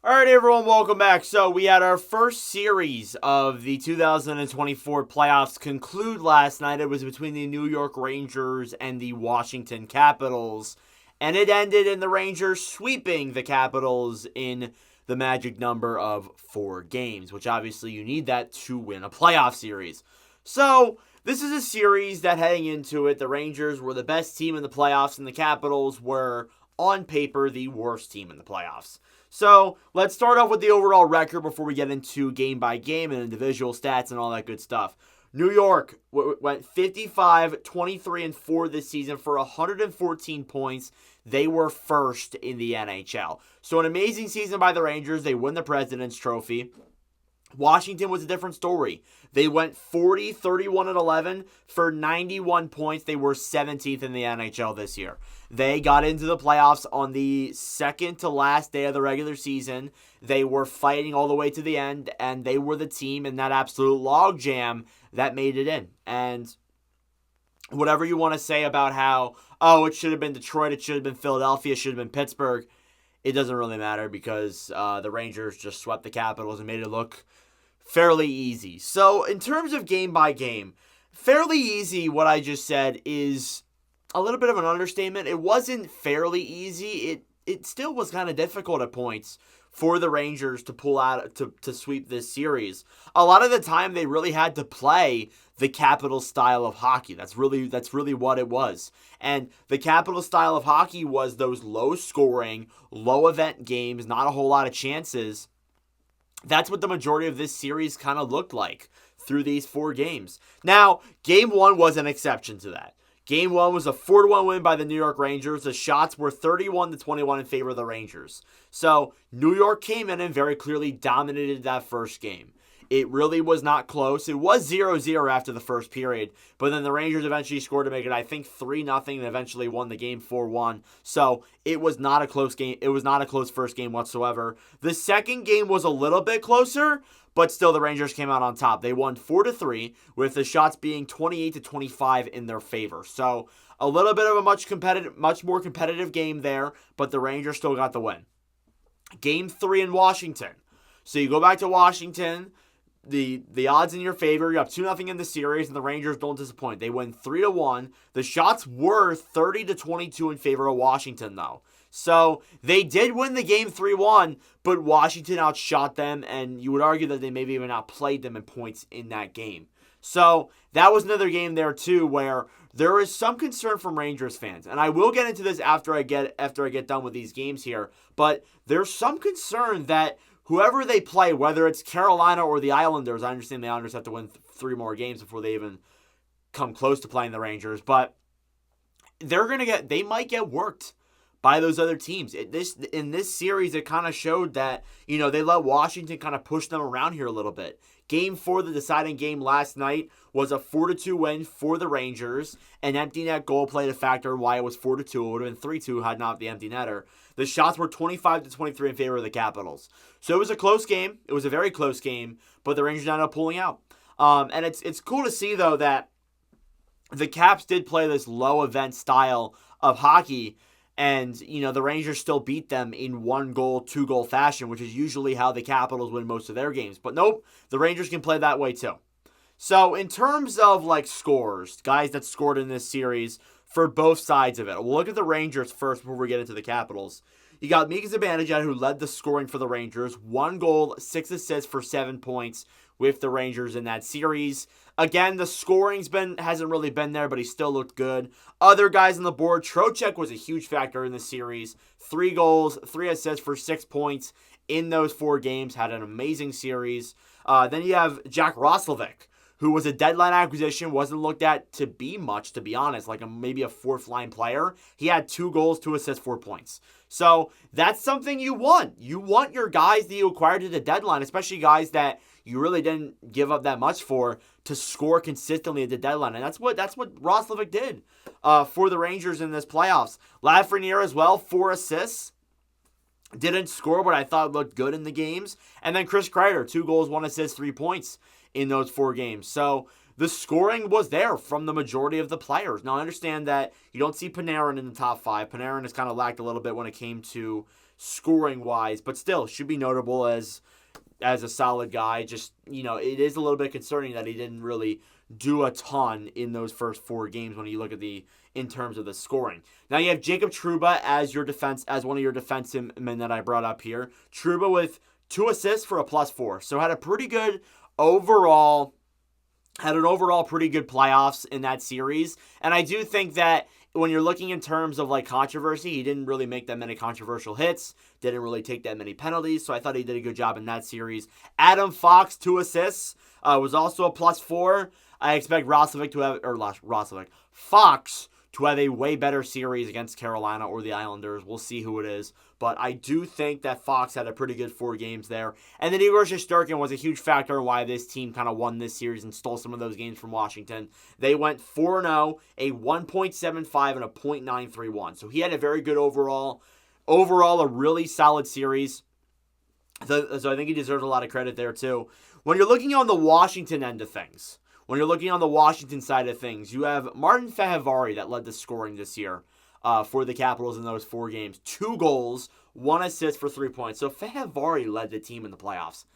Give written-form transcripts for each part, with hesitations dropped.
All right, everyone, welcome back. So we had our first series of the 2024 playoffs conclude last night. It was between the New York Rangers and the Washington Capitals, and it ended in the Rangers sweeping the Capitals in the magic number of 4 games, which obviously you need that to win a playoff series. So this is a series that heading into it, the Rangers were the best team in the playoffs, and the Capitals were, on paper, the worst team in the playoffs. So let's start off with the overall record before we get into game by game and individual stats and all that good stuff. New York went 55, 23, and 4 this season for 114 points. They were first in the NHL. So an amazing season by the Rangers. They win the President's Trophy. Washington was a different story. They went 40, 31, and 11 for 91 points. They were 17th in the NHL this year. They got into the playoffs on the second to last day of the regular season. They were fighting all the way to the end, and they were the team in that absolute logjam that made it in. And whatever you want to say about how, it should have been Detroit, it should have been Philadelphia, it should have been Pittsburgh, it doesn't really matter because the Rangers just swept the Capitals and made it look fairly easy. So in terms of game by game, fairly easy, what I just said is a little bit of an understatement. It wasn't fairly easy. It still was kind of difficult at points for the Rangers to pull out to sweep this series. A lot of the time they really had to play the Capitals style of hockey. That's really what it was. And the Capitals style of hockey was those low scoring, low event games, not a whole lot of chances. That's what the majority of this series kind of looked like through these 4 games. Now, game 1 was an exception to that. Game 1 was a 4-1 win by the New York Rangers. The shots were 31-21 in favor of the Rangers. So, New York came in and very clearly dominated that first game. It really was not close. It was 0-0 after the first period, but then the Rangers eventually scored to make it, I think, 3-0 and eventually won the game 4-1. So, it was not a close game. It was not a close first game whatsoever. The second game was a little bit closer, but still the Rangers came out on top. They won 4-3 with the shots being 28-25 in their favor. So, a little bit of a much more competitive game there, but the Rangers still got the win. Game 3 in Washington. So, you go back to Washington. The odds in your favor. You're up 2-0 in the series, and the Rangers don't disappoint. They win 3-1. The shots were 30-22 in favor of Washington, though. So they did win the game 3-1, but Washington outshot them, and you would argue that they maybe even outplayed them in points in that game. So that was another game there too, where there is some concern from Rangers fans, and I will get into this after I get done with these games here. But there's some concern that whoever they play, whether it's Carolina or the Islanders, I understand the Islanders have to win 3 more games before they even come close to playing the Rangers, but they might get worked by those other teams. In this series, it kind of showed that, they let Washington kind of push them around here a little bit. Game 4, the deciding game last night, was a 4-2 win for the Rangers. An empty net goal played a factor in why it was 4-2. It would have been 3-2 had not the empty netter. The shots were 25-23 in favor of the Capitals. So it was a close game. It was a very close game, but the Rangers ended up pulling out. And it's cool to see, though, that the Caps did play this low event style of hockey, and, the Rangers still beat them in 1-goal, 2-goal fashion, which is usually how the Capitals win most of their games. But nope, the Rangers can play that way too. So in terms of scores, guys that scored in this series for both sides of it, we'll look at the Rangers first before we get into the Capitals. You got Mika Zibanejad, who led the scoring for the Rangers. 1 goal, 6 assists for 7 points with the Rangers in that series. Again, the scoring's hasn't really been there, but he still looked good. Other guys on the board, Trocheck was a huge factor in the series. 3 goals, 3 assists for 6 points in those 4 games. Had an amazing series. Then you have Jack Roslovic, who was a deadline acquisition, wasn't looked at to be much, to be honest, maybe a 4th-line player. He had 2 goals, 2 assists, 4 points. So that's something you want. You want your guys that you acquired at the deadline, especially guys that you really didn't give up that much for, to score consistently at the deadline. And that's what Roslovic did for the Rangers in this playoffs. Lafreniere as well, 4 assists. Didn't score, but I thought looked good in the games. And then Chris Kreider, 2 goals, 1 assist, 3 points in those 4 games. So the scoring was there from the majority of the players. Now, I understand that you don't see Panarin in the top 5. Panarin has kind of lacked a little bit when it came to scoring-wise, but still should be notable as a solid guy. Just, it is a little bit concerning that he didn't really do a ton in those first 4 games when you look at in terms of the scoring. Now you have Jacob Trouba as one of your defensemen that I brought up here. Trouba with 2 assists for a +4. So had an overall pretty good playoffs in that series. And I do think that when you're looking in terms of controversy, he didn't really make that many controversial hits, didn't really take that many penalties, so I thought he did a good job in that series. Adam Fox, 2 assists, was also a +4. I expect Fox to have a way better series against Carolina or the Islanders. We'll see who it is. But I do think that Fox had a pretty good 4 games there. And then Igor Shesterkin was a huge factor in why this team kind of won this series and stole some of those games from Washington. They went 4-0, a 1.75 and a .931. So he had a very good overall, a really solid series. So I think he deserves a lot of credit there too. When you're looking on the Washington end of things, when you're looking on the Washington side of things, you have Martin Fehervary that led the scoring this year for the Capitals in those 4 games. 2 goals, 1 assist for 3 points. So Fehervary led the team in the playoffs.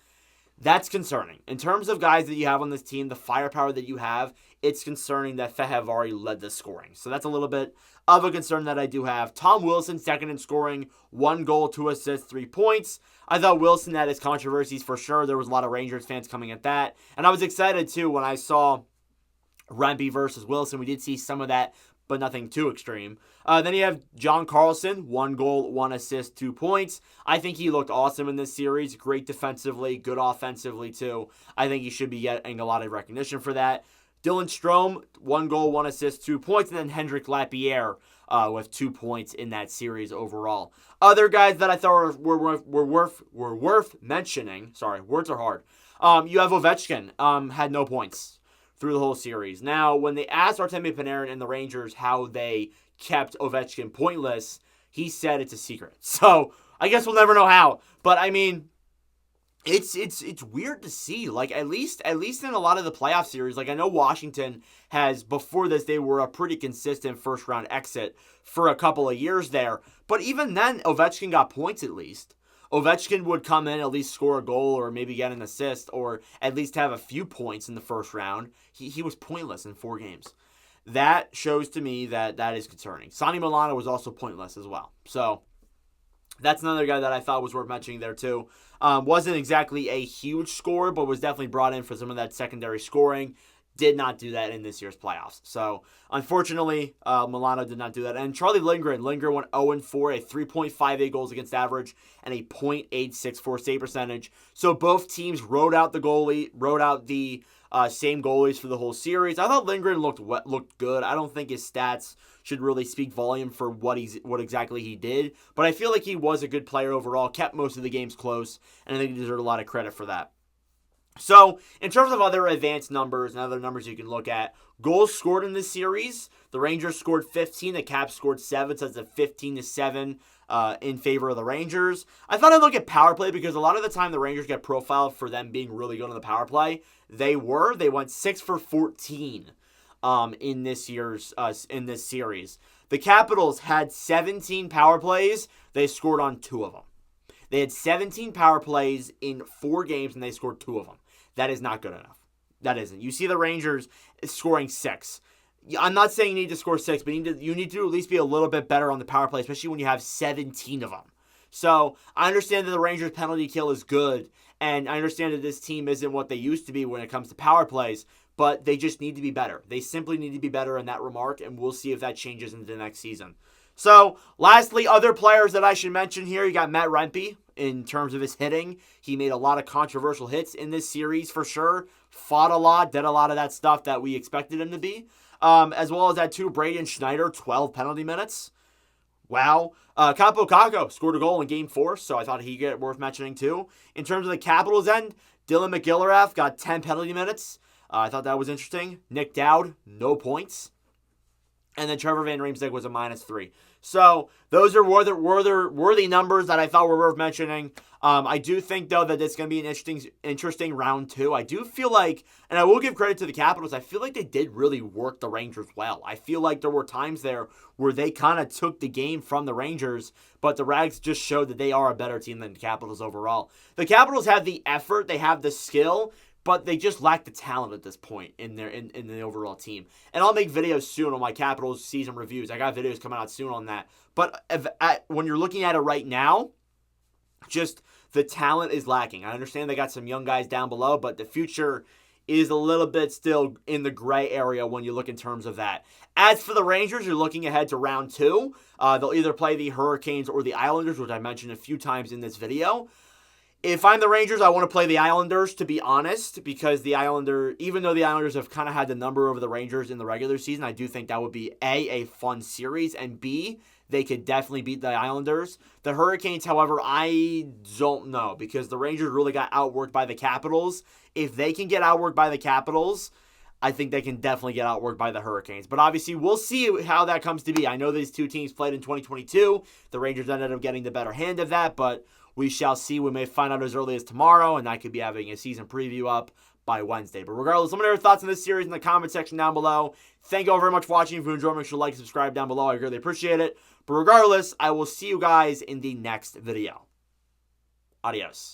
That's concerning. In terms of guys that you have on this team, the firepower that you have, it's concerning that Fehervary led the scoring. So that's a little bit of a concern that I do have. Tom Wilson, second in scoring, 1 goal, 2 assists, 3 points. I thought Wilson had his controversies for sure. There was a lot of Rangers fans coming at that. And I was excited too when I saw Rempe versus Wilson. We did see some of that, but nothing too extreme. Then you have John Carlson, 1 goal, 1 assist, 2 points. I think he looked awesome in this series. Great defensively, good offensively too. I think he should be getting a lot of recognition for that. Dylan Strome, 1 goal, 1 assist, 2 points. And then Hendrik Lapierre with 2 points in that series overall. Other guys that I thought were worth mentioning. Sorry, words are hard. You have Ovechkin, had no points through the whole series. Now, when they asked Artemi Panarin and the Rangers how they kept Ovechkin pointless, he said it's a secret. So I guess we'll never know how. But I mean, it's weird to see. At least in a lot of the playoff series, I know Washington has, before this, they were a pretty consistent first round exit for a couple of years there. But even then, Ovechkin got points at least. Ovechkin would come in, at least score a goal or maybe get an assist or at least have a few points in the first round. He was pointless in 4 games. That shows to me that is concerning. Sonny Milano was also pointless as well. So that's another guy that I thought was worth mentioning there too. Wasn't exactly a huge scorer, but was definitely brought in for some of that secondary scoring. Did not do that in this year's playoffs. So, unfortunately, Milano did not do that. And Charlie Lindgren went 0-4, a 3.58 goals against average, and a .864 save percentage. So, both teams rode out the same goalies for the whole series. I thought Lindgren looked good. I don't think his stats should really speak volume for what exactly he did. But I feel like he was a good player overall, kept most of the games close, and I think he deserved a lot of credit for that. So, in terms of other advanced numbers and other numbers you can look at, goals scored in this series, the Rangers scored 15, the Caps scored 7, so it's a 15-7 in favor of the Rangers. I thought I'd look at power play because a lot of the time the Rangers get profiled for them being really good on the power play. They went 6 for 14 in this series. The Capitals had 17 power plays, they scored on 2 of them. They had 17 power plays in 4 games, and they scored 2 of them. That is not good enough. That isn't. You see the Rangers scoring 6. I'm not saying you need to score 6, but you need to at least be a little bit better on the power play, especially when you have 17 of them. So I understand that the Rangers' penalty kill is good, and I understand that this team isn't what they used to be when it comes to power plays, but they just need to be better. They simply need to be better in that remark, and we'll see if that changes into the next season. So, lastly, other players that I should mention here, you got Matt Rempe in terms of his hitting. He made a lot of controversial hits in this series for sure. Fought a lot, did a lot of that stuff that we expected him to be. As well as that too, Braden Schneider, 12 penalty minutes. Wow. Kaapo Kakko scored a goal in Game 4, so I thought he'd get worth mentioning too. In terms of the Capitals end, Dylan McGillivray got 10 penalty minutes. I thought that was interesting. Nick Dowd, no points. And then Trevor Van Riemsdyk was a -3. So those are worthy numbers that I thought were worth mentioning. I do think, though, that it's going to be an interesting round 2. I do feel like, and I will give credit to the Capitals, I feel like they did really work the Rangers well. I feel like there were times there where they kind of took the game from the Rangers, but the Rags just showed that they are a better team than the Capitals overall. The Capitals have the effort, they have the skill, but they just lack the talent at this point in the overall team. And I'll make videos soon on my Capitals season reviews. I got videos coming out soon on that. But when you're looking at it right now, just the talent is lacking. I understand they got some young guys down below, but the future is a little bit still in the gray area when you look in terms of that. As for the Rangers, you're looking ahead to round 2. They'll either play the Hurricanes or the Islanders, which I mentioned a few times in this video. If I'm the Rangers, I want to play the Islanders, to be honest, because even though the Islanders have kind of had the number over the Rangers in the regular season, I do think that would be a fun series, and B, they could definitely beat the Islanders. The Hurricanes, however, I don't know, because the Rangers really got outworked by the Capitals. If they can get outworked by the Capitals, I think they can definitely get outworked by the Hurricanes. But obviously, we'll see how that comes to be. I know these two teams played in 2022. The Rangers ended up getting the better hand of that, but we shall see. We may find out as early as tomorrow, and I could be having a season preview up by Wednesday. But regardless, let me know your thoughts on this series in the comment section down below. Thank you all very much for watching. If you enjoyed, make sure to like and subscribe down below. I greatly appreciate it. But regardless, I will see you guys in the next video. Adios.